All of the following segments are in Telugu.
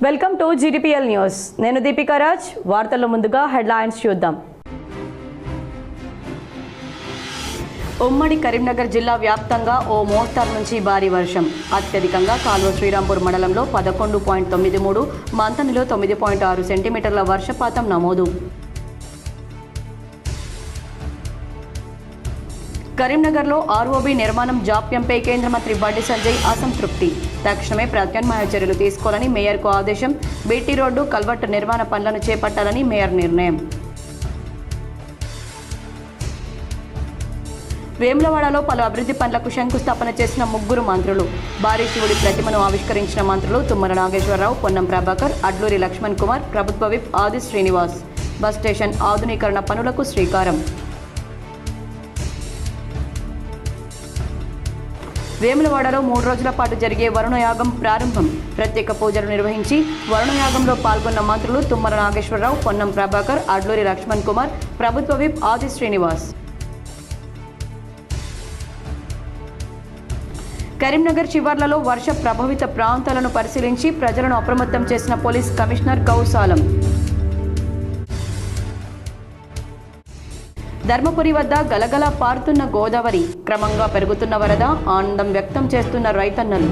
Welcome to GTPL news. నేను దీపికా రాజ్. వార్తల్లో ముందుగా హెడ్లైన్స్ చూద్దాం. ఉమ్మడి కరీంనగర్ జిల్లా వ్యాప్తంగా ఓ మోస్తరు నుంచి భారీ వర్షం. అత్యధికంగా కాల్వ శ్రీరాంపూర్ మండలంలో 11.93, మంతనిలో 9.6 సెంటీమీటర్ల వర్షపాతం నమోదు. కరీంనగర్లో ఆర్ఓబీ నిర్మాణం జాప్యంపై కేంద్ర మంత్రి బండి సంజయ్ అసంతృప్తి. తక్షణమే ప్రత్యామ్నాయ చర్యలు తీసుకోవాలని మేయర్కు ఆదేశం. బీటీ రోడ్డు కల్వర్టు నిర్మాణ పనులను చేపట్టాలని మేయర్ నిర్ణయం. వేములవాడలో పలు అభివృద్ధి పనులకు శంకుస్థాపన చేసిన 3 మంత్రులు. భారీ శివుడి ప్రతిమను ఆవిష్కరించిన మంత్రులు తుమ్మల నాగేశ్వరరావు, పొన్నం ప్రభాకర్, అడ్లూరి లక్ష్మణ్ కుమార్, ప్రభుత్వ విప్ ఆది శ్రీనివాస్. బస్ స్టేషన్ ఆధునీకరణ పనులకు శ్రీకారం. వేములవాడలో 3 రోజుల పాటు జరిగే వరుణయాగం ప్రారంభం. ప్రత్యేక పూజలు నిర్వహించి వరుణయాగంలో పాల్గొన్న మంత్రులు తుమ్మల నాగేశ్వరరావు, పొన్నం ప్రభాకర్, అడ్లూరి లక్ష్మణ్ కుమార్, ప్రభుత్వ విప్ ఆది శ్రీనివాస్. కరీంనగర్ శివార్లలో వర్ష ప్రభావిత ప్రాంతాలను పరిశీలించి ప్రజలను అప్రమత్తం చేసిన పోలీస్ కమిషనర్ గౌసాలం. ధర్మపురి వద్ద గలగల పారుతున్న గోదావరి, క్రమంగా పెరుగుతున్న వరద, ఆనందం వ్యక్తం చేస్తున్న రైతన్నలు.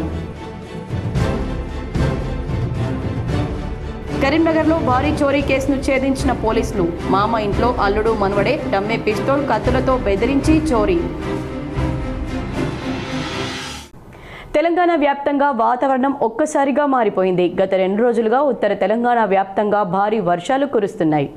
కరీంనగర్లో భారీ చోరీ కేసును ఛేదించిన పోలీసులు. మామ ఇంట్లో అల్లుడు మనవడే డమ్మే పిస్తోల్ కత్తులతో బెదిరించి చోరీ. తెలంగాణ వ్యాప్తంగా వాతావరణం ఒక్కసారిగా మారిపోయింది. గత 2 రోజులుగా ఉత్తర తెలంగాణ వ్యాప్తంగా భారీ వర్షాలు కురుస్తున్నాయి.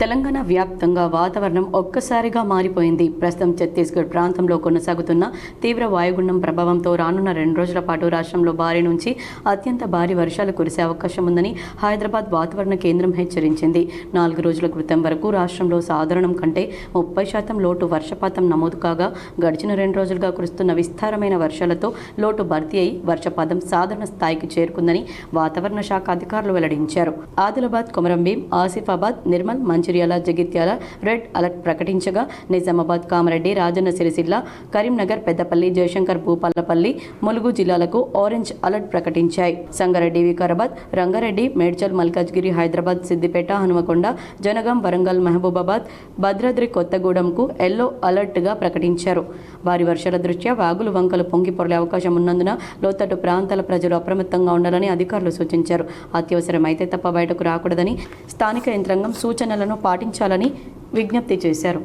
తెలంగాణ వ్యాప్తంగా వాతావరణం ఒక్కసారిగా మారిపోయింది. ప్రస్తుతం ఛత్తీస్గఢ్ ప్రాంతంలో కొనసాగుతున్న తీవ్ర వాయుగుండం ప్రభావంతో రానున్న 2 రోజుల పాటు రాష్ట్రంలో భారీ నుంచి అత్యంత భారీ వర్షాలు కురిసే అవకాశం ఉందని హైదరాబాద్ వాతావరణ కేంద్రం హెచ్చరించింది. 4 రోజుల క్రితం వరకు రాష్ట్రంలో సాధారణం కంటే 30% లోటు వర్షపాతం నమోదు కాగా, గడిచిన 2 రోజులుగా కురుస్తున్న విస్తారమైన వర్షాలతో లోటు భర్తీ అయి వర్షపాతం సాధారణ స్థాయికి చేరుకుందని వాతావరణ శాఖ అధికారులు వెల్లడించారు. ఆదిలాబాద్, కొమరంభీం, ఆసిఫాబాద్, నిర్మల్, మంచిర్యాల, జగిత్యాల రెడ్ అలర్ట్ ప్రకటించగా, నిజామాబాద్, కామారెడ్డి, రాజన్న సిరిసిల్ల, కరీంనగర్, పెద్దపల్లి, జయశంకర్, భూపాలపల్లి, ములుగు జిల్లాలకు ఆరెంజ్ అలర్ట్ ప్రకటించాయి. సంగారెడ్డి, వికారాబాద్, రంగారెడ్డి, మేడ్చల్, మల్కాజ్గిరి, హైదరాబాద్, సిద్దిపేట, హనుమకొండ, జనగాం, వరంగల్, మహబూబాబాద్, భద్రాద్రి కొత్తగూడెంకు ఎల్లో అలర్ట్గా ప్రకటించారు. భారీ వర్షాల దృష్ట్యా వాగులు, వంకలు పొంగి పొరలే అవకాశం ఉన్నందున లోతట్టు ప్రాంతాల ప్రజలు అప్రమత్తంగా ఉండాలని అధికారులు సూచించారు. అత్యవసరమైతే తప్ప బయటకు రాకూడదని, స్థానిక యంత్రాంగం సూచనలను పాటించాలని విజ్ఞప్తి చేశారు.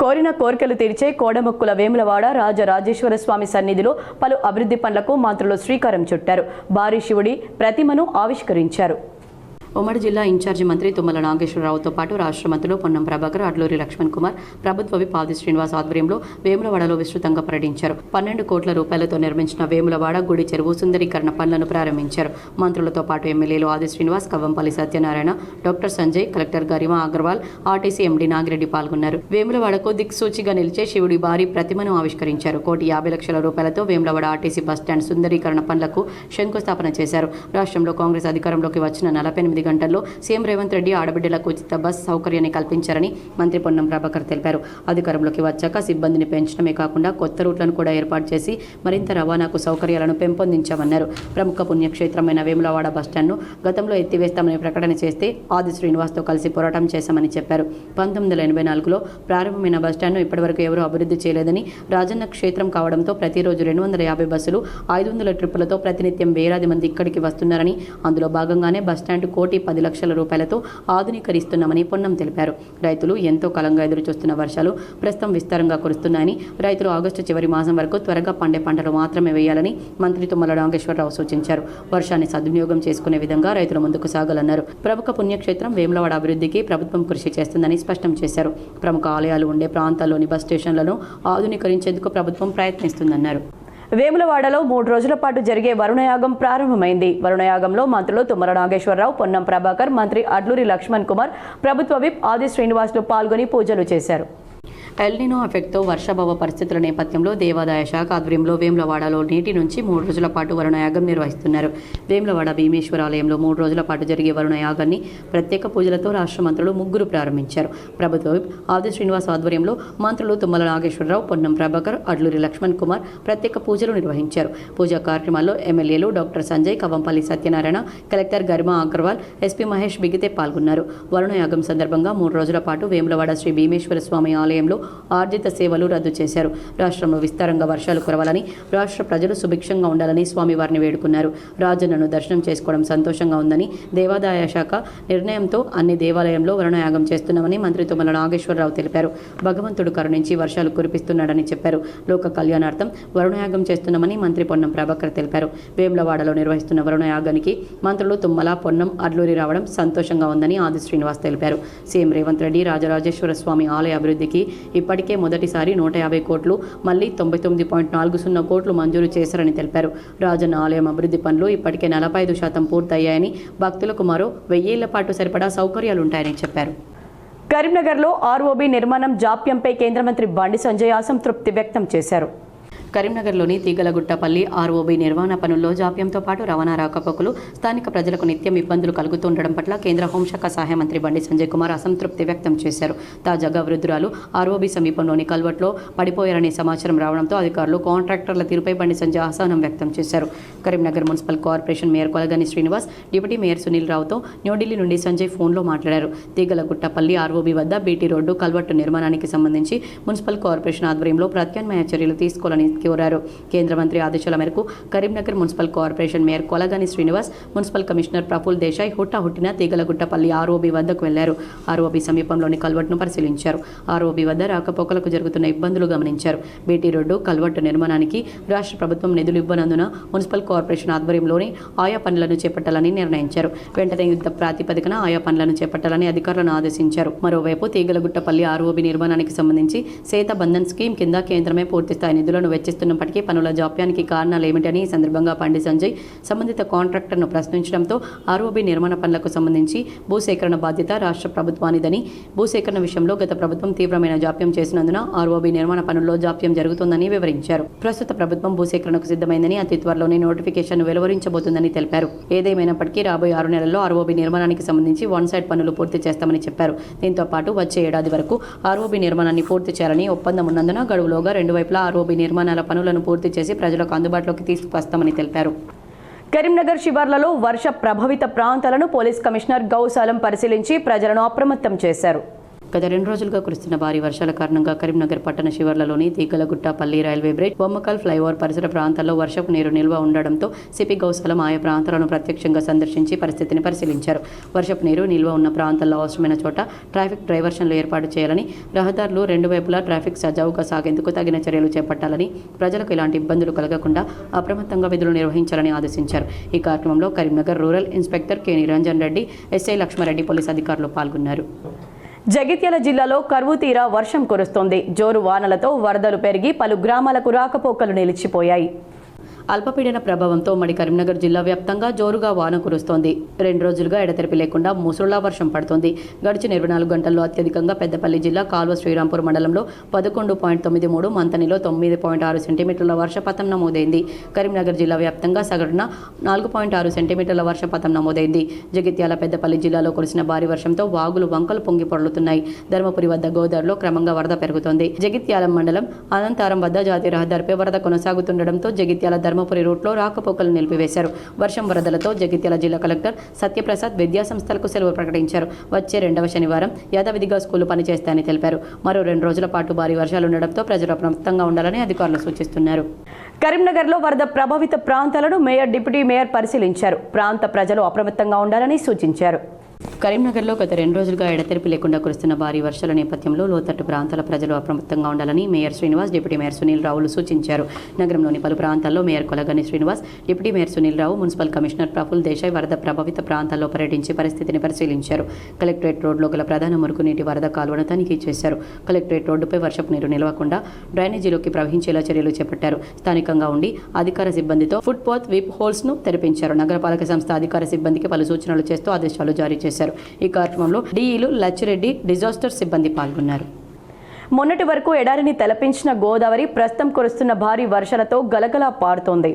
కోరిన కోరికలు తీర్చే కోడముక్కుల వేములవాడ రాజరాజేశ్వర స్వామి సన్నిధిలో పలు అభివృద్ధి పనులకు మంత్రులు శ్రీకారం చుట్టారు. భారీ శివుడి ప్రతిమను ఆవిష్కరించారు. ఉమ్మడి జిల్లా ఇన్ఛార్జి మంత్రి తుమ్మల నాగేశ్వరరావుతో పాటు రాష్ట్ర మంత్రులు పొన్నం ప్రభాకర్, అడ్లూరి లక్ష్మణ్ కుమార్, ప్రభుత్వ విప్ ఆది శ్రీనివాస్ ఆధ్వర్యంలో వేములవాడలో విస్తృతంగా పర్యటించారు. 12 కోట్ల రూపాయలతో నిర్మించిన వేములవాడ గుడి చెరువు సుందరీకరణ పనులను ప్రారంభించారు. మంత్రులతో పాటు ఎమ్మెల్యేలు ఆది Srinivas, Kavvampalli Satyanarayana, doctor Sanjay, collector Garima Agarwal, RTC MD Nagireddy పాల్గొన్నారు. వేములవాడకు దిక్సూచిగా నిలిచే శివుడి భారీ ప్రతిమను ఆవిష్కరించారు. 1,50,00,000 రూపాయలతో వేములవాడ ఆర్టీసీ బస్టాండ్ సుందరీకరణ పనులకు శంకుస్థాపన చేశారు. రాష్ట్రంలో కాంగ్రెస్ అధికారంలోకి వచ్చిన 48 గంటల్లో సీఎం రేవంత్ రెడ్డి ఆడబిడ్డలకు ఉచిత బస్ సౌకర్యాన్ని కల్పించారని మంత్రి పొన్నం ప్రభాకర్ తెలిపారు. అధికారంలోకి వచ్చాక సిబ్బందిని పెంచడమే కాకుండా కొత్త రూట్లను కూడా ఏర్పాటు చేసి మరింత రవాణాకు సౌకర్యాలను పెంపొందించామన్నారు. ప్రముఖ పుణ్యక్షేత్రమైన వేములవాడ బస్టాండ్ను గతంలో ఎత్తివేస్తామని ప్రకటన చేస్తే ఆది శ్రీనివాస్తో కలిసి పోరాటం చేశామని చెప్పారు. 1984లో ప్రారంభమైన బస్టాండ్ను ఇప్పటివరకు ఎవరూ అభివృద్ధి చేయలేదని, రాజన్న క్షేత్రం కావడంతో ప్రతిరోజు 250 బస్సులు, 500 ట్రిప్పులతో ప్రతినిత్యం వేలాది మంది ఇక్కడికి వస్తున్నారని, అందులో భాగంగానే బస్టాండ్ 1,10,00,000 రూపాయలతో ఆధునీకరిస్తున్నామని పొన్నం తెలిపారు. రైతులు ఎంతో కాలంగా ఎదురుచూస్తున్న వర్షాలు ప్రస్తుతం విస్తారంగా కురుస్తున్నాయని, రైతులు ఆగస్టు చివరి మాసం వరకు త్వరగా పండే పంటలు మాత్రమే వేయాలని మంత్రి తుమ్మల నాగేశ్వరరావు సూచించారు. వర్షాన్ని సద్వినియోగం చేసుకునే విధంగా రైతులు ముందుకు సాగాలన్నారు. ప్రముఖ పుణ్యక్షేత్రం వేములవాడ అభివృద్ధికి ప్రభుత్వం కృషి చేస్తుందని స్పష్టం చేశారు. ప్రముఖ ఆలయాలు ఉండే ప్రాంతాల్లోని బస్ స్టేషన్లను ఆధునీకరించేందుకు ప్రభుత్వం ప్రయత్నిస్తుందన్నారు. వేములవాడలో 3 రోజుల పాటు జరిగే వరుణయాగం ప్రారంభమైంది. వరుణయాగంలో మంత్రులు తుమ్మల నాగేశ్వరరావు, పొన్నం ప్రభాకర్, మంత్రి అడ్లూరి లక్ష్మణ్ కుమార్, ప్రభుత్వ విప్ ఆది శ్రీనివాసులు పాల్గొని పూజలు చేశారు. ఎల్నినో ఎఫెక్ట్తో వర్షాభావ పరిస్థితుల నేపథ్యంలో దేవాదాయ శాఖ ఆధ్వర్యంలో వేములవాడలో నేటి నుంచి 3 రోజుల పాటు వరుణయాగం నిర్వహిస్తున్నారు. వేములవాడ భీమేశ్వర ఆలయంలో 3 రోజుల పాటు జరిగే వరుణయాగాన్ని ప్రత్యేక పూజలతో రాష్ట్ర మంత్రులు 3 ప్రారంభించారు. ప్రభుత్వ విప్ ఆది శ్రీనివాస్ ఆధ్వర్యంలో మంత్రులు తుమ్మల నాగేశ్వరరావు, పొన్నం ప్రభాకర్, అడ్లూరి లక్ష్మణ్ కుమార్ ప్రత్యేక పూజలు నిర్వహించారు. పూజా కార్యక్రమాల్లో ఎమ్మెల్యేలు doctor Sanjay, Kavampalli Satyanarayana, collector Garima Agarwal, SP Mahesh బిగితే పాల్గొన్నారు. వరుణయాగం సందర్భంగా 3 రోజుల పాటు వేములవాడ శ్రీ భీమేశ్వర స్వామి ఆలయంలో ఆర్జిత సేవలు రద్దు చేశారు. రాష్ట్రంలో విస్తారంగా వర్షాలు కురవాలని, రాష్ట్ర ప్రజలు సుభిక్షంగా ఉండాలని స్వామివారిని వేడుకున్నారు. రాజన్నను దర్శనం చేసుకోవడం సంతోషంగా ఉందని, దేవాదాయ శాఖ నిర్ణయంతో అన్ని దేవాలయంలో వరుణయాగం చేస్తున్నామని మంత్రి తుమ్మల నాగేశ్వరరావు తెలిపారు. భగవంతుడు కరుణించి వర్షాలు కురిపిస్తున్నాడని చెప్పారు. లోక కళ్యాణార్థం వరుణయాగం చేస్తున్నామని మంత్రి పొన్నం ప్రభాకర్ తెలిపారు. వేములవాడలో నిర్వహిస్తున్న వరుణయాగానికి మంత్రులు తుమ్మల, పొన్నం, అడ్లూరి రావడం సంతోషంగా ఉందని ఆది శ్రీనివాస్ తెలిపారు. సీఎం రేవంత్ రెడ్డి రాజరాజేశ్వర స్వామి ఆలయ అభివృద్ధికి ఇప్పటికే మొదటిసారి 150 కోట్లు, మళ్లీ 99.40 కోట్లు మంజూరు చేశారని తెలిపారు. రాజన్న ఆలయం అభివృద్ధి పనులు ఇప్పటికే 45% పూర్తయ్యాయని, భక్తులకు మరో 1000 ఏళ్ల పాటు సరిపడా సౌకర్యాలుంటాయని చెప్పారు. కరీంనగర్లో ఆర్ఓబీ నిర్మాణం జాప్యంపై కేంద్ర మంత్రి బండి సంజయ్ అసంతృప్తి వ్యక్తం చేశారు. కరీంనగర్లోని తీగలగుట్టపల్లి ఆర్ఓబీ నిర్మాణ పనుల్లో జాప్యంతో పాటు రవాణా రాకపోకలు, స్థానిక ప్రజలకు నిత్యం ఇబ్బందులు కలుగుతుండడం పట్ల కేంద్ర హోంశాఖ సహాయ మంత్రి బండి సంజయ్ కుమార్ అసంతృప్తి వ్యక్తం చేశారు. తాజాగా వృద్ధురాలు ఆర్ఓబీ సమీపంలోని కల్వర్ట్లో పడిపోయారనే సమాచారం రావడంతో అధికారులు, కాంట్రాక్టర్ల తీరుపై బండి సంజయ్ అసహనం వ్యక్తం చేశారు. Karimnagar municipal corporation mayor Kolagani Srinivas, deputy mayor Sunil రావుతో న్యూఢిల్లీ నుండి సంజయ్ ఫోన్లో మాట్లాడారు. తీగలగుట్టపల్లి ఆర్ఓబీ వద్ద బీటీ రోడ్డు కల్వర్టు నిర్మాణానికి సంబంధించి మున్సిపల్ కార్పొరేషన్ ఆధ్వర్యంలో ప్రత్యామ్నాయ చర్యలు తీసుకోవాలని కోరారు. కేంద్ర మంత్రి ఆదేశాల మేరకు Karimnagar municipal corporation mayor Kolagani Srinivas, municipal commissioner Praful Desai హుట్టాహుట్టిన తీగలగుట్టపల్లి ఆర్ఓబీ వద్దకు వెళ్లారు. ఆర్ఓబీ సమీపంలోని కల్వర్టును పరిశీలించారు. ఆర్ఓబీ వద్ద రాకపోకలకు జరుగుతున్న ఇబ్బందులు గమనించారు. బీటీ రోడ్డు కల్వర్టు నిర్మాణానికి రాష్ట్ర ప్రభుత్వం నిధులు ఇవ్వనందున మున్సిపల్ కార్పొరేషన్ ఆధ్వర్యంలోని ఆయా పనులను చేపట్టాలని నిర్ణయించారు. వెంటనే యుద్ధ ప్రాతిపదికన ఆయా పనులను చేపట్టాలని అధికారులను ఆదేశించారు. మరోవైపు తీగలగుట్టపల్లి ఆర్ఓబీ నిర్మాణానికి సంబంధించి సేత బంధన్ స్కీమ్ కింద కేంద్రమే పూర్తిస్థాయి నిధులను వెచ్చిస్తున్నప్పటికీ పనుల జాప్యానికి కారణాలు ఏమిటని ఈ సందర్భంగా బండి సంజయ్ సంబంధిత కాంట్రాక్టర్ను ప్రశ్నించడంతో ఆర్ఓబీ నిర్మాణ పనులకు సంబంధించి భూసేకరణ బాధ్యత రాష్ట్ర ప్రభుత్వానిదని, భూసేకరణ విషయంలో గత ప్రభుత్వం తీవ్రమైన జాప్యం చేసినందున ఆర్ఓబీ నిర్మాణ పనుల్లో జాప్యం జరుగుతుందని వివరించారు. ప్రస్తుత ప్రభుత్వం భూసేకరణకు సిద్ధమైందని, అతి త్వరలోనే నోటిఫికేషన్ వెలువరించబోతుందని తెలిపారు. ఏదేమైనప్పటికీ రాబోయే 6 నెలల్లో ఆర్ఓబీ నిర్మాణానికి సంబంధించి వన్ సైడ్ పనులు పూర్తి చేస్తామని చెప్పారు. దీంతో పాటు వచ్చే ఏడాది వరకు ఆర్ఓబీ నిర్మాణాన్ని పూర్తి చేయాలని ఒప్పందం ఉన్నందున గడువులోగా 2 వైపులా ఆర్ఓబీ నిర్మాణాల పనులను పూర్తి చేసి ప్రజలకు అందుబాటులోకి తీసుకువస్తామని తెలిపారు. కరీంనగర్ శివార్లలో వర్ష ప్రభావిత ప్రాంతాలను పోలీస్ కమిషనర్ గౌసాలం పరిశీలించి ప్రజలను అప్రమత్తం చేశారు. గత 2 రోజులుగా కురుస్తున్న భారీ వర్షాల కారణంగా కరీంనగర్ పట్టణ శివార్లలోని Theegalaguttapalli railway bridge, Bommakal flyover పరిసర ప్రాంతాల్లో వర్షపు నీరు నిల్వ ఉండడంతో సిపి గౌసాలం ఆయా ప్రాంతాలను ప్రత్యక్షంగా సందర్శించి పరిస్థితిని పరిశీలించారు. వర్షపు నీరు నిల్వ ఉన్న ప్రాంతాల్లో అవసరమైన చోట ట్రాఫిక్ డైవర్షన్లు ఏర్పాటు చేయాలని, రహదారులు 2 వైపులా ట్రాఫిక్ సజావుగా సాగేందుకు తగిన చర్యలు చేపట్టాలని, ప్రజలకు ఎలాంటి ఇబ్బందులు కలగకుండా అప్రమత్తంగా విధులు నిర్వహించాలని ఆదేశించారు. ఈ కార్యక్రమంలో Karimnagar rural inspector K Niranjan Reddy, SI Lakshma Reddy police అధికారులు పాల్గొన్నారు. జగిత్యాల జిల్లాలో కరువు తీరా వర్షం కురుస్తోంది. జోరు వానలతో వరదలు పెరిగి పలు గ్రామాలకు రాకపోకలు నిలిచిపోయాయి. అల్పపీడన ప్రభావంతో ఉమ్మడి కరీంనగర్ జిల్లా వ్యాప్తంగా జోరుగా వాన కురుస్తోంది. 2 రోజులుగా ఎడతెరిపి లేకుండా ముసురులా వర్షం పడుతోంది. గడిచిన 24 గంటల్లో అత్యధికంగా పెద్దపల్లి జిల్లా కాల్వ శ్రీరాంపూర్ మండలంలో 11.93, మంతనిలో 9.6 సెంటీమీటర్ల వర్షపాతం నమోదైంది. కరీంనగర్ జిల్లా వ్యాప్తంగా సగటున 4.6 సెంటీమీటర్ల వర్షపాతం నమోదైంది. జగిత్యాల, పెద్దపల్లి జిల్లాలో కురిసిన భారీ వర్షంతో వాగులు, వంకలు పొంగి పొర్లుతున్నాయి. ధర్మపురి వద్ద గోదావరిలో క్రమంగా వరద పెరుగుతోంది. జగిత్యాల మండలం అనంతారం వద్ద జాతీయ రహదారిపై వరద కొనసాగుతుండటంతో జగిత్యాల ధర్మపురి రూట్లో రాకపోకలు నిలిపివేశారు. వర్షం వరదలతో జగిత్యాల జిల్లా కలెక్టర్ సత్యప్రసాద్ విద్యా సంస్థలకు సెలవు ప్రకటించారు. వచ్చే 2వ శనివారం యథావిధిగా స్కూలు పనిచేస్తాయని తెలిపారు. మరో 2 రోజుల పాటు భారీ వర్షాలు ఉండడంతో ప్రజలు అప్రమత్తంగా ఉండాలని అధికారులు సూచిస్తున్నారు. కరీంనగర్లో వరద ప్రభావిత ప్రాంతాలను మేయర్, డిప్యూటీ మేయర్ పరిశీలించారు. ప్రాంత ప్రజలు అప్రమత్తంగా ఉండాలని సూచించారు. కరీంనగర్లో గత 2 రోజులుగా ఎడతెరిపి లేకుండా కురుస్తున్న భారీ వర్షాల నేపథ్యంలో లోతట్టు ప్రాంతాల ప్రజలు అప్రమత్తంగా ఉండాలని mayor Srinivas, deputy mayor Sunil రావులు సూచించారు. నగరంలోని పలు ప్రాంతాల్లో mayor Kolagani Srinivas, deputy mayor Sunil Rao, municipal commissioner Praful Desai వరద ప్రభావిత ప్రాంతాల్లో పర్యటించి పరిస్థితిని పరిశీలించారు. కలెక్టరేట్ రోడ్లో గల ప్రధాన మురుగునీటి వరద కాలువను తనిఖీ చేశారు. కలెక్టరేట్ రోడ్డుపై వర్షపు నీరు నిలవకుండా డ్రైనేజీలోకి ప్రవహించేలా చర్యలు చేపట్టారు. స్థానికంగా ఉండి అధికార సిబ్బందితో ఫుట్ పాత్, విప్ హోల్స్ ను తెరిపించారు. నగరపాలక సంస్థ అధికార సిబ్బందికి పలు సూచనలు చేస్తూ ఆదేశాలు జారీ చేశారు. ఈ కార్యక్రమంలో డిఈలు లచ్చిరెడ్డి, డిజాస్టర్ సిబ్బంది పాల్గొన్నారు. మొన్నటి వరకు ఎడారిని తలపించిన గోదావరి ప్రస్తుతం కురుస్తున్న భారీ వర్షాలతో గలగలా పారుతోంది.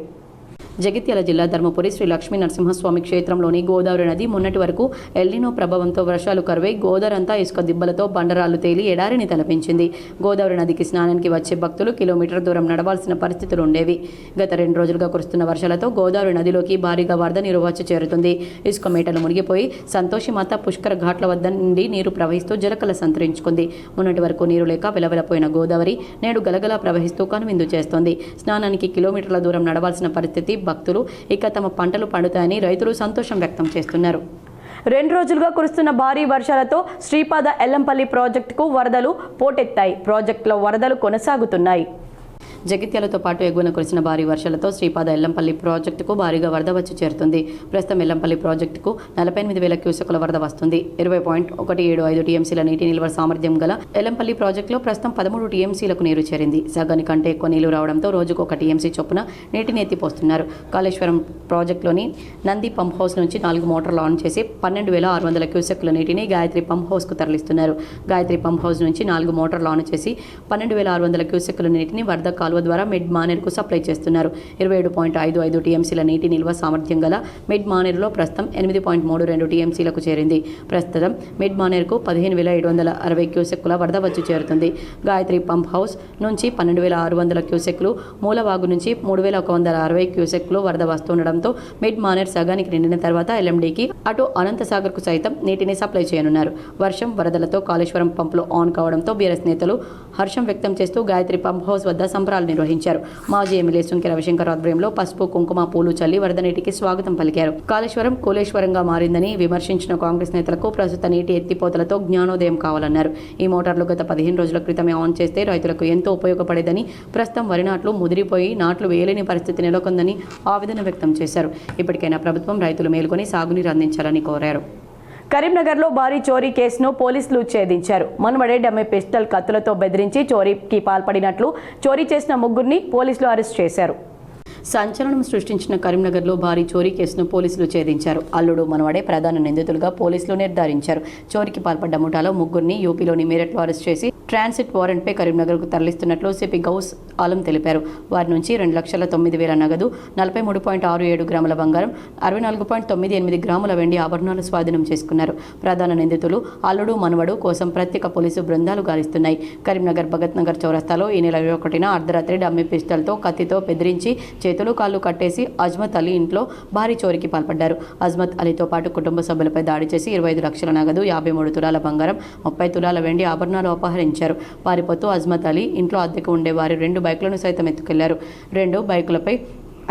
జగిత్యాల జిల్లా ధర్మపురి శ్రీ లక్ష్మీ నరసింహస్వామి క్షేత్రంలోని గోదావరి నది మొన్నటి వరకు ఎల్నినో ప్రభావంతో వర్షాలు కరువై గోదావరి అంతా ఇసుక దిబ్బలతో బండరాళ్లు తేలి ఎడారిని తలపించింది. గోదావరి నదికి స్నానానికి వచ్చే భక్తులు కిలోమీటర్ దూరం నడవాల్సిన పరిస్థితులు ఉండేవి. గత 2 రోజులుగా కురుస్తున్న వర్షాలతో గోదావరి నదిలోకి భారీగా వరద నీరు వచ్చి చేరుతుంది. ఇసుక మేటలు మునిగిపోయి సంతోషిమాత పుష్కర ఘాట్ల వద్ద నుండి నీరు ప్రవహిస్తూ జలకల సంతరించుకుంది. మొన్నటి వరకు నీరు లేక వెలవెలపోయిన గోదావరి నేడు గలగలా ప్రవహిస్తూ కనువిందు చేస్తోంది. స్నానానికి కిలోమీటర్ల దూరం నడవాల్సిన పరిస్థితి. భక్తులు ఇక తమ పంటలు పండుతాయని రైతులు సంతోషం వ్యక్తం చేస్తున్నారు. 2 రోజులుగా కురుస్తున్న భారీ వర్షాలతో శ్రీపాద ఎల్లంపల్లి ప్రాజెక్టుకు వరదలు పోటెత్తాయి. ప్రాజెక్టులో వరదలు కొనసాగుతున్నాయి. జగిత్యాలతో పాటు ఎగువన కురిసిన భారీ వర్షాలతో శ్రీపాద ఎల్లంపల్లి ప్రాజెక్టుకు భారీగా వరద వచ్చి చేరుతుంది. ప్రస్తుతం ఎల్లంపల్లి ప్రాజెక్టుకు 48,000 క్యూసెక్కుల వరద వస్తుంది. 20.175 టీఎంసీల నీటి నిల్వ సామర్థ్యం గల ఎల్లంపల్లి ప్రాజెక్టులో ప్రస్తుతం 13 టీఎంసీలకు నీరు చేరింది. సగానికంటే ఎక్కువ నీళ్లు రావడంతో రోజుకు 1 టీఎంసీ చొప్పున నీటిని ఎత్తిపోస్తున్నారు. కాళేశ్వరం ప్రాజెక్టులోని నంది పంప్ హౌస్ నుంచి 4 మోటార్లు ఆన్ చేసి 12,600 క్యూసెక్కుల నీటిని గాయత్రి పంప్ హౌస్కు తరలిస్తున్నారు. గాయత్రి పంప్ హౌస్ నుంచి 4 మోటార్లు ఆన్ చేసి 12,600 క్యూసెక్కుల నీటిని వరద కాలువ ద్వారా మిడ్ మానేరుకు సప్లై చేస్తున్నారు. 27.55 టీఎంసీల నీటి నిల్వ సామర్థ్యం గల మిడ్ మానేరులో ప్రస్తుతం 8.32 టీఎంసీలకు చేరింది. ప్రస్తుతం మిడ్ మానేరుకు 15,760 క్యూసెక్కుల వరద వచ్చి చేరుతుంది. గాయత్రి పంప్ హౌస్ నుంచి 12,600 క్యూసెక్లు, మూలవాగు నుంచి 3,160 క్యూసెక్లు వరద వస్తుండడంతో మిడ్ మానేర్ సగానికి నిండిన తర్వాత ఎల్ఎండికి అటు అనంతసాగర్కు సైతం నీటిని సప్లై చేయనున్నారు. వర్షం వరదలతో కాళేశ్వరం పంపులు ఆన్ కావడంతో బీఆర్ఎస్ నేతలు హర్షం వ్యక్తం చేస్తూ గాయత్రి పంప్ హౌస్ వద్ద సంబరాలు నిర్వహించారు. మాజీ ఎమ్మెల్యే సుంకె రవిశంకర్ ఆధ్వర్యంలో పసుపు కుంకుమ పూలు చల్లి వరద నీటికి స్వాగతం పలికారు. కాళేశ్వరం కోలేశ్వరంగా మారిందని విమర్శించిన కాంగ్రెస్ నేతలకు ప్రస్తుత నీటి ఎత్తిపోతలతో జ్ఞానోదయం కావాలన్నారు. ఈ మోటార్లు గత 15 రోజుల క్రితమే ఆన్ చేస్తే రైతులకు ఎంతో ఉపయోగపడేదని, ప్రస్తుతం వరి నాట్లు ముదిరిపోయి నాట్లు వేయలేని పరిస్థితి నెలకొందని ఆవేదన వ్యక్తం చేశారు. ఇప్పటికైనా ప్రభుత్వం రైతులు మేల్కొని సాగునీరు అందించాలని కోరారు. కరీంనగర్లో భారీ చోరీ కేసును పోలీసులు ఛేదించారు. మనుమడే డమ్మి పిస్టల్ కత్తులతో బెదిరించి చోరీకి పాల్పడినట్లు చోరీ చేసిన 3గురిని పోలీసులు అరెస్ట్ చేశారు. సంచలనం సృష్టించిన కరీంనగర్లో భారీ చోరీ కేసును పోలీసులు ఛేదించారు. అల్లుడు మనవడే ప్రధాన నిందితులుగా పోలీసులు నిర్ధారించారు. చోరీకి పాల్పడ్డ ముఠాలో 3గురిని యూపీలోని మీరట్లో అరెస్ట్ చేసి ట్రాన్సిట్ వారెంట్పై కరీంనగర్కు తరలిస్తున్నట్లు సిపి గౌస్ ఆలం తెలిపారు. వారి నుంచి 2,09,000 నగదు, 43.67 గ్రాముల బంగారం, 64.98 గ్రాముల వెండి ఆభరణాలు స్వాధీనం చేసుకున్నారు. ప్రధాన నిందితులు అల్లుడు మనవడు కోసం ప్రత్యేక పోలీసు బృందాలు గాలిస్తున్నాయి. కరీంనగర్ భగత్ నగర్ చౌరస్తాలో ఈ నెల 21న అర్ధరాత్రి డమ్మి పిస్టల్తో కత్తితో బెదిరించి చేతులు కాళ్ళు కట్టేసి అజ్మత్ అలీ ఇంట్లో భారీ చోరీకి పాల్పడ్డారు. అజ్మత్ అలీతో పాటు కుటుంబ సభ్యులపై దాడి చేసి 25 లక్షల నగదు, 53 తులాల బంగారం, 30 తులాల వెండి ఆభరణాలు అపహరించారు. పారిపోతూ అజ్మత్ అలీ ఇంట్లో అద్దెకు ఉండే వారి 2 బైకులను సైతం ఎత్తుకెళ్లారు. 2 బైకులపై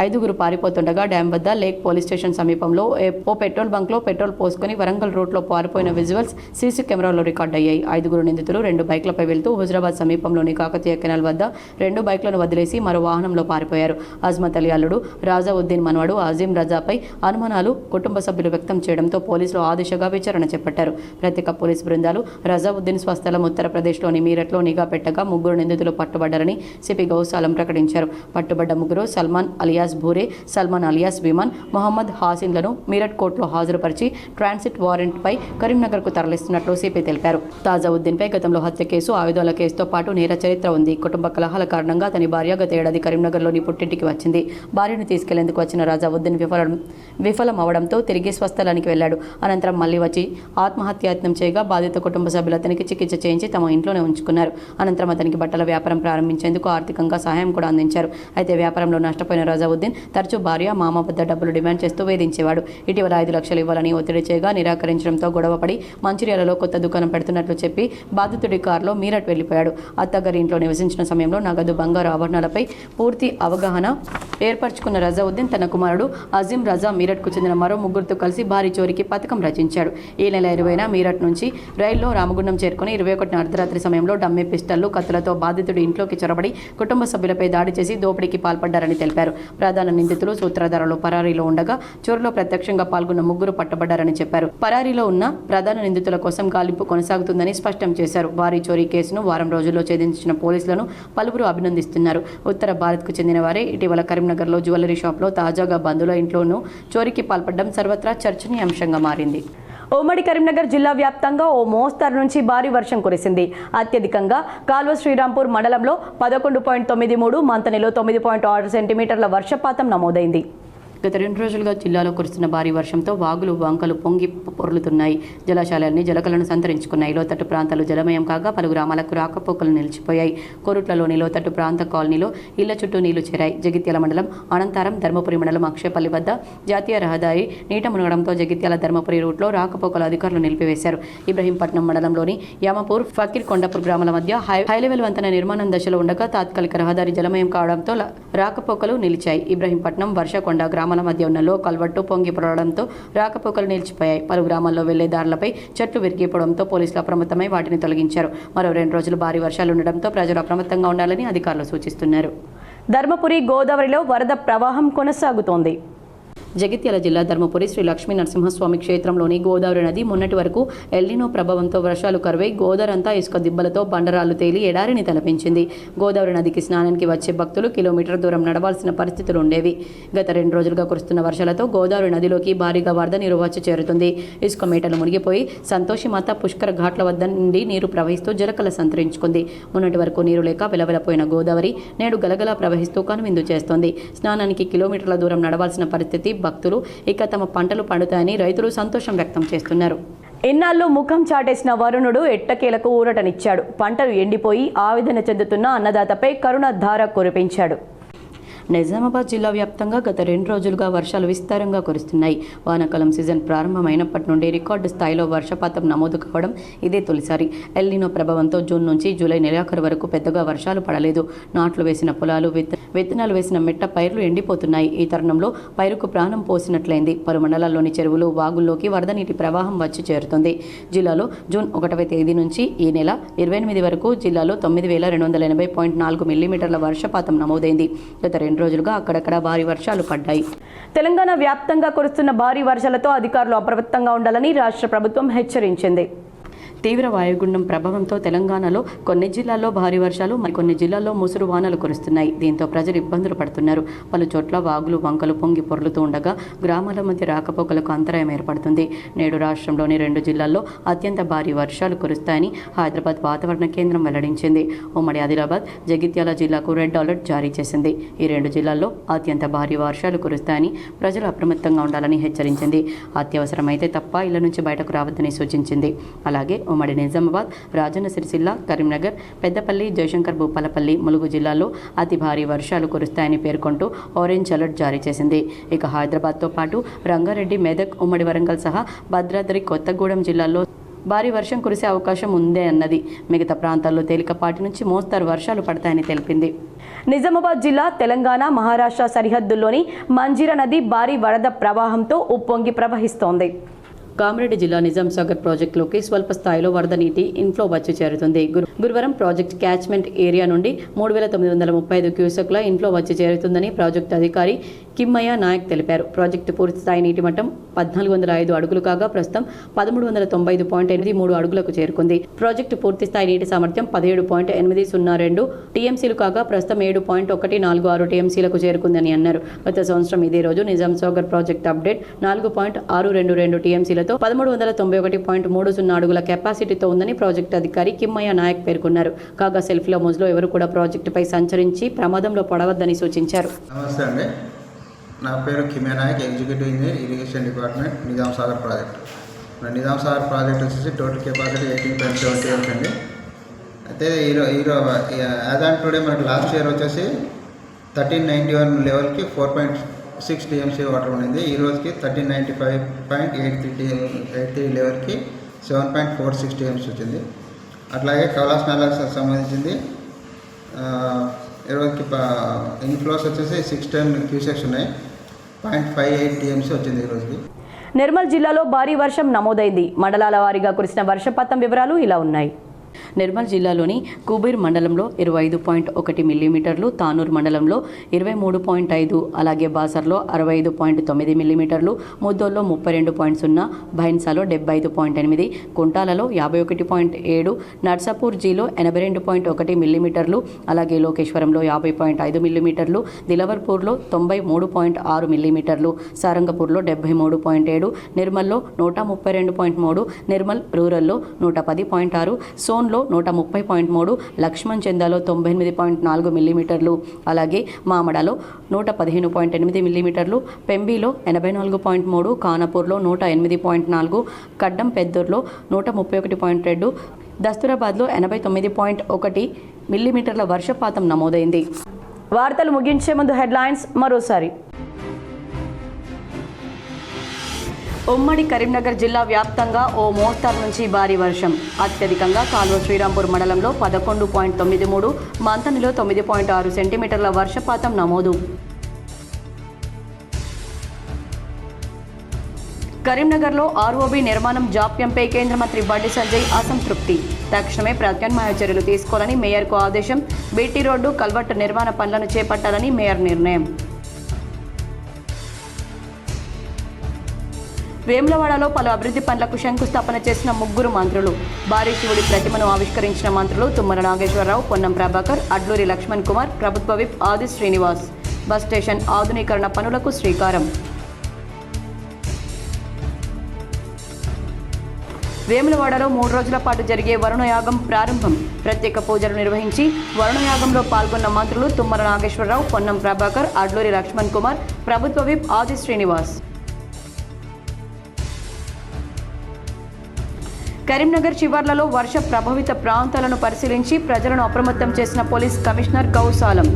5గురు పారిపోతుండగా డ్యాం వద్ద లేక్ పోలీస్ స్టేషన్ సమీపంలో ఓ పెట్రోల్ బంక్లో పెట్రోల్ పోసుకుని వరంగల్ రూట్లో పారిపోయిన విజువల్స్ సీసీ కెమెరాలో రికార్డ్ అయ్యాయి. 5గురు నిందితులు 2 బైక్లపై వెళ్తూ హుజరాబాద్ సమీపంలోని కాకతీయ కెనాల్ వద్ద 2 బైక్లను వదిలేసి మరో వాహనంలో పారిపోయారు. అజ్మత్ అలీ అల్లుడు రాజావుద్దీన్ మనవడు అజీం రజాపై అనుమానాలు కుటుంబ సభ్యులు వ్యక్తం చేయడంతో పోలీసులు ఆ దిశగా విచారణ చేపట్టారు. ప్రత్యేక పోలీసు బృందాలు రజావుద్దీన్ స్వస్థలం ఉత్తరప్రదేశ్లోని మీరట్లో నిఘా పెట్టగా 3 నిందితులు పట్టుబడ్డారని సిపి గౌసాలం ప్రకటించారు. పట్టుబడ్డ 3 సల్మాన్ అలియాస్ భూరే, సల్మాన్ అలియాస్ విమాన్, మొహమ్మద్ హాసిన్లను మీరట్ కోర్టులో హాజరుపరిచి ట్రాన్సిట్ వారెంట్పై కరీంనగర్కు తరలిస్తున్నట్లు సిపి తెలిపారు. తాజావుద్దీన్పై గతంలో హత్య కేసు, ఆయుధాల కేసుతో పాటు నేర చరిత్ర ఉంది. కుటుంబ కలహాల కారణంగా తన భార్య గత ఏడాది కరీంనగర్లోని పుట్టింటికి వచ్చింది. భార్యను తీసుకెళ్లేందుకు వచ్చిన రాజావుద్దీన్ విఫలం అవడంతో తిరిగి స్వస్థలానికి వెళ్లాడు. అనంతరం మళ్లీ వచ్చి ఆత్మహత్యాయత్నం చేయగా బాధిత కుటుంబ సభ్యులు అతనికి చికిత్స చేయించి తమ ఇంట్లోనే ఉంచుకున్నారు. అనంతరం అతనికి బట్టల వ్యాపారం ప్రారంభించేందుకు ఆర్థికంగా సహాయం కూడా అందించారు. అయితే వ్యాపారంలో నష్టపోయిన రాజావుద్దీన్ తరచూ భార్య, మామ వద్ద డబ్బులు డిమాండ్ చేస్తూ వేధించేవాడు. ఇటీవల 5 లక్షలు ఇవ్వాలని ఒత్తిడి చేయగా నిరాకరించడంతో గొడవపడి మంచిర్యాలలో కొత్త దుకాణం పెడుతున్నట్లు చెప్పి బాధితుడి కారులో మీరట్ వెళ్లిపోయాడు. అత్తగారి ఇంట్లో నివసించిన సమయంలో నగదు, బంగారు ఆభరణాలపై పూర్తి అవగాహన ఏర్పరచుకున్న రజావుద్దీన్ తన కుమారుడు అజీం రజా మీరట్కు చెందిన మరో 3గురితో కలిసి భారీ చోరీకి పథకం రచించాడు. ఈ నెల 20న మీరట్ నుంచి రైల్లో రామగుండం చేరుకుని 21న అర్ధరాత్రి సమయంలో డమ్మి పిస్టళ్లు, కత్తులతో బాధితుడి ఇంట్లోకి చొరబడి కుటుంబ సభ్యులపై దాడి చేసి దోపిడీకి పాల్పడ్డారని తెలిపారు. ప్రధాన నిందితులు సూత్రధారులు పరారీలో ఉండగా చోరులో ప్రత్యక్షంగా పాల్గొన్న 3 పట్టబడ్డారని చెప్పారు. పరారీలో ఉన్న ప్రధాన నిందితుల కోసం గాలింపు కొనసాగుతుందని స్పష్టం చేశారు. భారీ చోరీ కేసును వారం రోజుల్లో ఛేదించిన పోలీసులను పలువురు అభినందిస్తున్నారు. ఉత్తర భారత్కు చెందిన వారే ఇటీవల కరీంనగర్లో జ్యువెలరీ షాప్లో తాజాగా బంధువుల ఇంట్లోనూ చోరీకి పాల్పడడం సర్వత్రా చర్చనీయాంశంగా మారింది. ఉమ్మడి కరీంనగర్ జిల్లా వ్యాప్తంగా ఓ మోస్తరు నుంచి భారీ వర్షం కురిసింది. అత్యధికంగా కాల్వ శ్రీరాంపూర్ మండలంలో 11.93, మంతనిలో 9.6 సెంటీమీటర్ల వర్షపాతం నమోదైంది. గత 2 రోజులుగా జిల్లాలో కురుస్తున్న భారీ వర్షంతో వాగులు వంకలు పొంగి పొర్లుతున్నాయి. జలాశయాలన్నీ జలకలను సంతరించుకున్నాయి. లోతట్టు ప్రాంతాలు జలమయం కాగా పలు గ్రామాలకు రాకపోకలు నిలిచిపోయాయి. కోరుట్లలోని లోతట్టు ప్రాంత కాలనీలో ఇళ్ల చుట్టూ నీళ్లు చేరాయి. జగిత్యాల మండలం అనంతారం, ధర్మపురి మండలం అక్షయపల్లి వద్ద జాతీయ రహదారి నీట మునగడంతో జగిత్యాల ధర్మపురి రూట్లో రాకపోకలు అధికారులు నిలిపివేశారు. ఇబ్రహీంపట్నం మండలంలోని యామపూర్, ఫకీర్ కొండపూర్ గ్రామాల మధ్య హైలెవెల్ వంతెన నిర్మాణం దశలో ఉండగా తాత్కాలిక రహదారి జలమయం కావడంతో రాకపోకలు నిలిచాయి. ఇబ్రహీంపట్నం, వర్షకొండ గ్రామాల మధ్య ఉన్న లో కల్వట్టు పొంగి పొరవడంతో రాకపోకలు నిలిచిపోయాయి. పలు గ్రామాల్లో వెళ్లే దారులపై చెట్లు విరిగిపోవడంతో పోలీసులు అప్రమత్తమై వాటిని తొలగించారు. మరో 2 రోజులు భారీ వర్షాలు ఉండడంతో ప్రజలు అప్రమత్తంగా ఉండాలని అధికారులు సూచిస్తున్నారు. ధర్మపురి గోదావరిలో వరద ప్రవాహం కొనసాగుతోంది. జగిత్యాల జిల్లా ధర్మపురి శ్రీ లక్ష్మీ నరసింహస్వామి క్షేత్రంలోని గోదావరి నది మొన్నటి వరకు ఎల్నినో ప్రభావంతో వర్షాలు కరువై గోదావరంతా ఇసుక దిబ్బలతో బండరాళ్లు తేలి ఎడారిని తలపించింది. గోదావరి నదికి స్నానానికి వచ్చే భక్తులు కిలోమీటర్ దూరం నడవాల్సిన పరిస్థితులు ఉండేవి. గత 2 రోజులుగా కురుస్తున్న వర్షాలతో గోదావరి నదిలోకి భారీగా వరద నీరు వచ్చి చేరుతుంది. ఇసుక మేటలు మునిగిపోయి సంతోషిమాత పుష్కర ఘాట్ల వద్ద నుండి నీరు ప్రవహిస్తూ జలకల సంతరించుకుంది. మొన్నటి వరకు నీరు లేక వెలవెలపోయిన గోదావరి నేడు గలగలా ప్రవహిస్తూ కనువిందు చేస్తోంది. స్నానానికి కిలోమీటర్ల దూరం నడవాల్సిన పరిస్థితి. భక్తులు ఇక తమ పంటలు పండుతాయని రైతులు సంతోషం వ్యక్తం చేస్తున్నారు. ఇన్నాళ్ళు ముఖం చాటేసిన వరుణుడు ఎట్టకేలకు ఊరటనిచ్చాడు. పంటలు ఎండిపోయి ఆవేదన చెందుతున్న అన్నదాతపై కరుణ ధార కురిపించాడు. నిజామాబాద్ జిల్లా వ్యాప్తంగా గత 2 రోజులుగా వర్షాలు విస్తారంగా కురుస్తున్నాయి. వానాకాలం సీజన్ ప్రారంభమైనప్పటి నుండి రికార్డు స్థాయిలో వర్షపాతం నమోదు కావడం ఇదే తొలిసారి. ఎల్నినో ప్రభావంతో జూన్ నుంచి జూలై నెలాఖరు వరకు పెద్దగా వర్షాలు పడలేదు. నాట్లు వేసిన పొలాలు, విత్తనాలు వేసిన మెట్ట పైర్లు ఎండిపోతున్నాయి. ఈ తరుణంలో పైరుకు ప్రాణం పోసినట్లయింది. పలు మండలాల్లోని చెరువులు, వాగుల్లోకి వరద నీటి ప్రవాహం వచ్చి చేరుతుంది. జిల్లాలో జూన్ 1వ తేదీ నుంచి ఈ నెల 28 వరకు జిల్లాలో 9280.4 మిల్లీమీటర్ల వర్షపాతం నమోదైంది. గత 2 రోజులుగా అక్కడక్కడ భారీ వర్షాలు పడ్డాయి. తెలంగాణ వ్యాప్తంగా కురుస్తున్న భారీ వర్షాలతో అధికారులు అప్రమత్తంగా ఉండాలని రాష్ట్ర ప్రభుత్వం హెచ్చరించింది. తీవ్ర వాయుగుండం ప్రభావంతో తెలంగాణలో కొన్ని జిల్లాల్లో భారీ వర్షాలు, మరికొన్ని జిల్లాల్లో ముసురు వానలు కురుస్తున్నాయి. దీంతో ప్రజలు ఇబ్బందులు పడుతున్నారు. పలు చోట్ల వాగులు వంకలు పొంగి పొర్లుతూ ఉండగా గ్రామాల మధ్య రాకపోకలకు అంతరాయం ఏర్పడుతుంది. నేడు రాష్ట్రంలోని 2 జిల్లాల్లో అత్యంత భారీ వర్షాలు కురుస్తాయని హైదరాబాద్ వాతావరణ కేంద్రం వెల్లడించింది. ఉమ్మడి ఆదిలాబాద్, జగిత్యాల జిల్లాకు రెడ్ అలర్ట్ జారీ చేసింది. ఈ 2 జిల్లాల్లో అత్యంత భారీ వర్షాలు కురుస్తాయని ప్రజలు అప్రమత్తంగా ఉండాలని హెచ్చరించింది. అత్యవసరమైతే తప్ప ఇళ్ల నుంచి బయటకు రావద్దని సూచించింది. అలాగే ఉమ్మడి నిజామాబాద్, రాజన్న సిరిసిల్ల, కరీంనగర్, పెద్దపల్లి, జయశంకర్ భూపాలపల్లి, ములుగు జిల్లాల్లో అతి భారీ వర్షాలు కురుస్తాయని పేర్కొంటూ ఆరెంజ్ అలర్ట్ జారీ చేసింది. ఇక హైదరాబాద్తో పాటు రంగారెడ్డి, మెదక్, ఉమ్మడి వరంగల్ సహా భద్రాద్రి, కొత్తగూడెం జిల్లాల్లో భారీ వర్షం కురిసే అవకాశం ఉందే అన్నది. మిగతా ప్రాంతాల్లో తేలికపాటి నుంచి మోస్తరు వర్షాలు పడతాయని తెలిపింది. నిజామాబాద్ జిల్లా తెలంగాణ, మహారాష్ట్ర సరిహద్దుల్లోని మంజీరా నది భారీ వరద ప్రవాహంతో ఉప్పొంగి ప్రవహిస్తోంది. కామారెడ్డి జిల్లా నిజాం సాగర్ ప్రాజెక్టులోకి స్వల్ప స్థాయిలో వరద నీటి ఇన్ఫ్లో వచ్చి చేరుతుంది. గురువారం ప్రాజెక్ట్ క్యాచ్మెంట్ ఏరియా నుండి 3935 క్యూసెక్ల ఇన్ఫ్లో వచ్చి చేరుతుందని ప్రాజెక్టు అధికారి కిమ్మయ్య నాయక్ తెలిపారు. ప్రాజెక్టు పూర్తి స్థాయి నీటి మట్టం 1405 అడుగులు కాగా ప్రస్తుతం 1395.83 అడుగులకు చేరుకుంది. ప్రాజెక్టు పూర్తి స్థాయి నీటి సామర్థ్యం 17.802 టీఎంసీలు కాగా ప్రస్తుతం 7.146 టీఎంసీలకు చేరుకుందని అన్నారు. గత సంవత్సరం ఇదే రోజు నిజాం సాగర్ ప్రాజెక్టు అప్డేట్ 4.622 టీఎంసీలతో 1391.30 అడుగుల కెపాసిటీతో ఉందని ప్రాజెక్టు అధికారి కిమ్మయ్య నాయక్ పేర్కొన్నారు. కాగా సెల్ఫీలో మోజులో ఎవరు కూడా ప్రాజెక్టుపై సంచరించి ప్రమాదంలో పడవద్దని సూచించారు. నమస్తే అండి, నా పేరు Kimmayya Nayak, executive engineer, irrigation department, Nizam Sagar project. Nizam Sagar project వచ్చేసి టోటల్ కెపాసిటీ 18.78 అండి. అయితే యాజ్ ఆన్ టుడే మనకి లాస్ట్ ఇయర్ వచ్చేసి 1391 లెవెల్కి 4.6 టీఎంసీ వాటర్ ఉండింది. ఈ రోజుకి 1395.83 లెవెల్కి 7.46 టీఎంసీ వచ్చింది. అట్లాగే కైలాస్ నాలాకి సంబంధించింది ఈ రోజుకి ఇన్ఫ్లోస్ వచ్చేసి 610 క్యూసెక్స్ ఉన్నాయి. 0.58 టీఎంసీ వచ్చింది ఈ రోజుకి. నిర్మల్ జిల్లాలో భారీ వర్షం నమోదైంది. మండలాల వారీగా కురిసిన వర్షపాతం వివరాలు ఇలా ఉన్నాయి. నిర్మల్ జిల్లాలోని కుబీర్ మండలంలో 25.1 మిల్లీమీటర్లు, తానూర్ మండలంలో 23.5, అలాగే బాసర్లో 65.9 మిల్లీమీటర్లు, ముద్దోల్లో 32.0, భైన్సాలో 75.8, కుంటాలలో 51.7, నర్సాపూర్ జీలో 82.1 మిల్లీమీటర్లు, అలాగే లోకేశ్వరంలో 50.5 మిల్లీమీటర్లు, దిలవర్పూర్లో 93.6 మిల్లీమీటర్లు, సారంగపూర్లో 73.7, నిర్మల్లో 132.3, నిర్మల్ రూరల్లో 110.6, సోన్లో 130.3, లక్ష్మణ్ చందాలో 98.4 మిల్లీమీటర్లు, అలాగే మామడలో 115.8 మిల్లీమీటర్లు, పెంబీలో 84.3, ఖానాపూర్లో 108.4, కడ్డం పెద్దూర్లో 131.2, దస్తూరాబాద్లో 89.1 మిల్లీమీటర్ల వర్షపాతం నమోదైంది. వార్తలు ముగించే ముందు హెడ్లైన్స్ మరోసారి. ఉమ్మడి కరీంనగర్ జిల్లా వ్యాప్తంగా ఓ మోస్తరు నుంచి భారీ వర్షం. అత్యధికంగా కాల్వ శ్రీరాంపూర్ మండలంలో 11.93, మంతనిలో 9.6 సెంటీమీటర్ల వర్షపాతం నమోదు. కరీంనగర్లో ఆర్ఓబీ నిర్మాణం జాప్యంపై కేంద్ర మంత్రి బండి సంజయ్ అసంతృప్తి. తక్షణమే ప్రత్యామ్నాయ చర్యలు తీసుకోవాలని మేయర్కు ఆదేశం. బీటీ రోడ్డు కల్వర్టు నిర్మాణ పనులను చేపట్టాలని మేయర్ నిర్ణయం. వేములవాడలో పలు అభివృద్ధి పనులకు శంకుస్థాపన చేసిన 3 మంత్రులు. భారీ శివుడి ప్రతిమను ఆవిష్కరించిన మంత్రులు తుమ్మల నాగేశ్వరరావు, పొన్నం ప్రభాకర్, అడ్లూరి లక్ష్మణ్ కుమార్, ప్రభుత్వ విప్ ఆది శ్రీనివాస్. బస్ స్టేషన్ ఆధునీకరణ పనులకు శ్రీకారం. వేములవాడలో 3 రోజుల పాటు జరిగే వరుణయాగం ప్రారంభం. ప్రత్యేక పూజలు నిర్వహించి వరుణయాగంలో పాల్గొన్న మంత్రులు తుమ్మల నాగేశ్వరరావు, పొన్నం ప్రభాకర్, అడ్లూరి లక్ష్మణ్ కుమార్, ప్రభుత్వ విప్ ఆది శ్రీనివాస్. కరీంనగర్ శివార్లలో వర్ష ప్రభావిత ప్రాంతాలను పరిశీలించి ప్రజలను అప్రమత్తం చేసిన పోలీస్ కమిషనర్ గౌసాలం.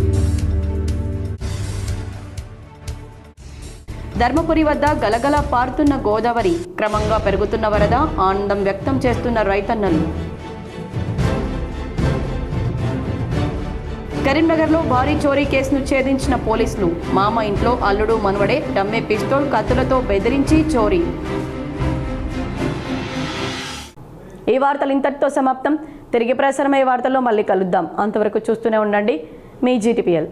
ధర్మపురి వద్ద గలగల పారుతున్న గోదావరి, క్రమంగా పెరుగుతున్న వరద, ఆనందం వ్యక్తం చేస్తున్న రైతన్నలు. కరీంనగర్లో భారీ చోరీ కేసును ఛేదించిన పోలీసులు. మామ ఇంట్లో అల్లుడు మనవడే డమ్మే పిస్తోల్ కత్తులతో బెదిరించి చోరీ. ఈ వార్తలు ఇంతటితో సమాప్తం. తిరిగి ప్రసారమయ్యే వార్తల్లో మళ్ళీ కలుద్దాం. అంతవరకు చూస్తూనే ఉండండి మీ GTPL.